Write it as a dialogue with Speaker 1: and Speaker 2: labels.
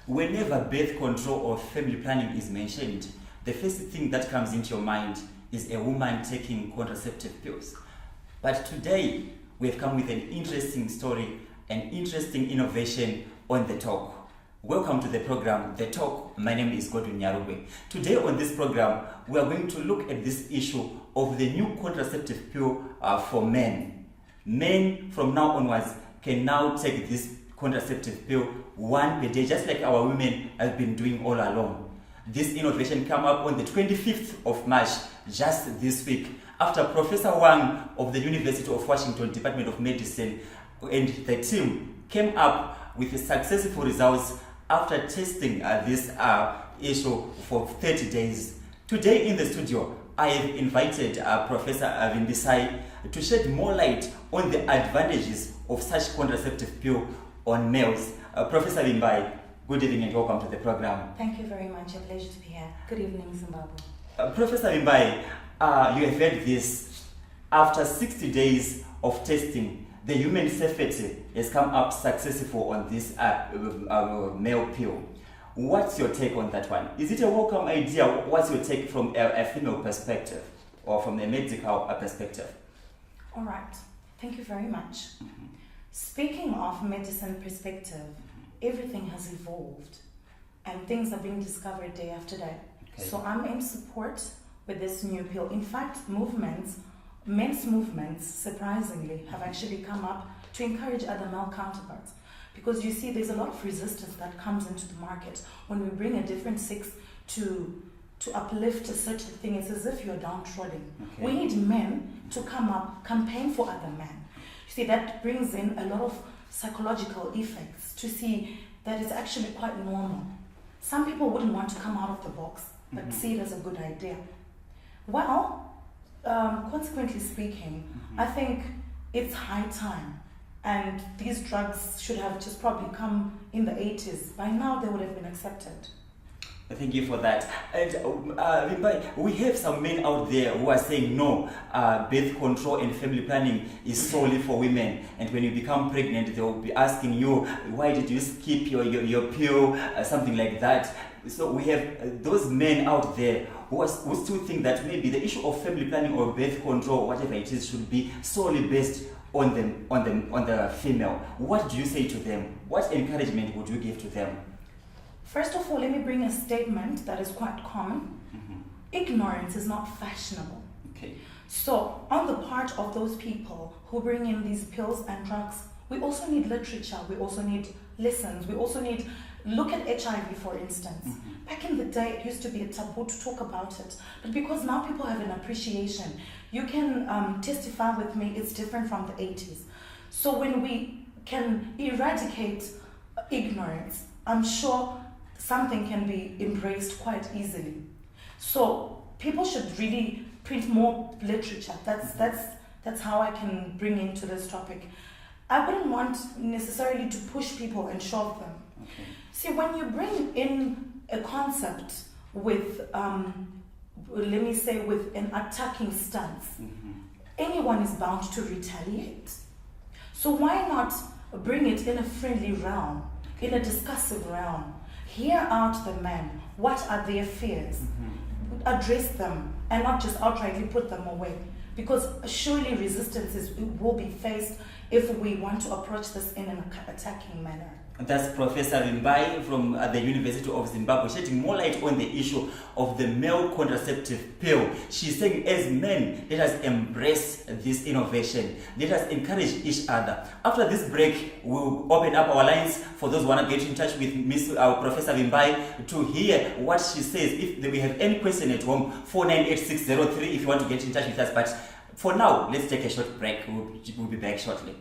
Speaker 1: Whenever birth control or family planning is mentioned, the first thing that comes into your mind is a woman taking contraceptive pills. But today, we've come with an interesting story, an interesting innovation on The Talk. Welcome to the program, The Talk. My name is Godwin Nyarugwe. Today on this program, we are going to look at this issue of the new contraceptive pill for men. Men from now onwards can now take this contraceptive pill one per day, just like our women have been doing all along. This innovation came up on the 25th of March, just this week, after Professor Wang of the University of Washington Department of Medicine and the team came up with successful results after testing this issue for 30 days. Today in the studio, I have invited Professor Vindisai to shed more light on the advantages of such contraceptive pill on males. Professor Vimbai, good evening and welcome to the program.
Speaker 2: Thank you very much. A pleasure to be here. Good evening, Zimbabwe.
Speaker 1: Professor Vimbai, you have heard this. After 60 days of testing, the human safety has come up successful on this male pill. What's your take on that one? Is it a welcome idea? What's your take from a female perspective or from a medical perspective?
Speaker 2: All right. Thank you very much. Speaking of medicine perspective, everything has evolved and things are being discovered day after day.
Speaker 1: Okay.
Speaker 2: So I'm in support with this new pill. In fact, men's movements, surprisingly, have actually come up to encourage other male counterparts. Because you see, there's a lot of resistance that comes into the market when we bring a different sex to uplift a certain thing. It's as if you're downtrodden.
Speaker 1: Okay.
Speaker 2: We need men to come up, campaign for other men. You see, that brings in a lot of psychological effects to see that it's actually quite normal. Some people wouldn't want to come out of the box, but see it as a good idea. Well, consequently speaking, I think it's high time. And these drugs should have just probably come in the 80s. By now, they would have been accepted.
Speaker 1: Thank you for that. And Vimbai, we have some men out there who are saying no, birth control and family planning is solely for women. And when you become pregnant, they will be asking you, why did you skip your pill, something like that. So we have those men out there who still think that maybe the issue of family planning or birth control, whatever it is, should be solely based on the female. What do you say to them? What encouragement would you give to them?
Speaker 2: First of all, let me bring a statement that is quite common. Ignorance is not fashionable.
Speaker 1: Okay.
Speaker 2: So, on the part of those people who bring in these pills and drugs, we also need literature, we also need lessons, we also need, look at HIV for instance. Back in the day, it used to be a taboo to talk about it, but because now people have an appreciation, you can testify with me, it's different from the 80s. So when we can eradicate ignorance, I'm sure something can be embraced quite easily. So people should really print more literature. That's how I can bring into this topic. I wouldn't want necessarily to push people and shove them.
Speaker 1: Okay.
Speaker 2: See, when you bring in a concept with, let me say, with an attacking stance, anyone is bound to retaliate. So why not bring it in a friendly realm, in a discussive realm? Hear out the men. What are their fears? Address them and not just outrightly put them away. Because surely resistance will be faced if we want to approach this in an attacking manner.
Speaker 1: That's Professor Vimbai from the University of Zimbabwe, shedding more light on the issue of the male contraceptive pill. She's saying, as men, let us embrace this innovation. Let us encourage each other. After this break, we'll open up our lines for those who want to get in touch with Professor Vimbai to hear what she says. If we have any question at home, 498603 if you want to get in touch with us. But for now, let's take a short break. We'll be back shortly.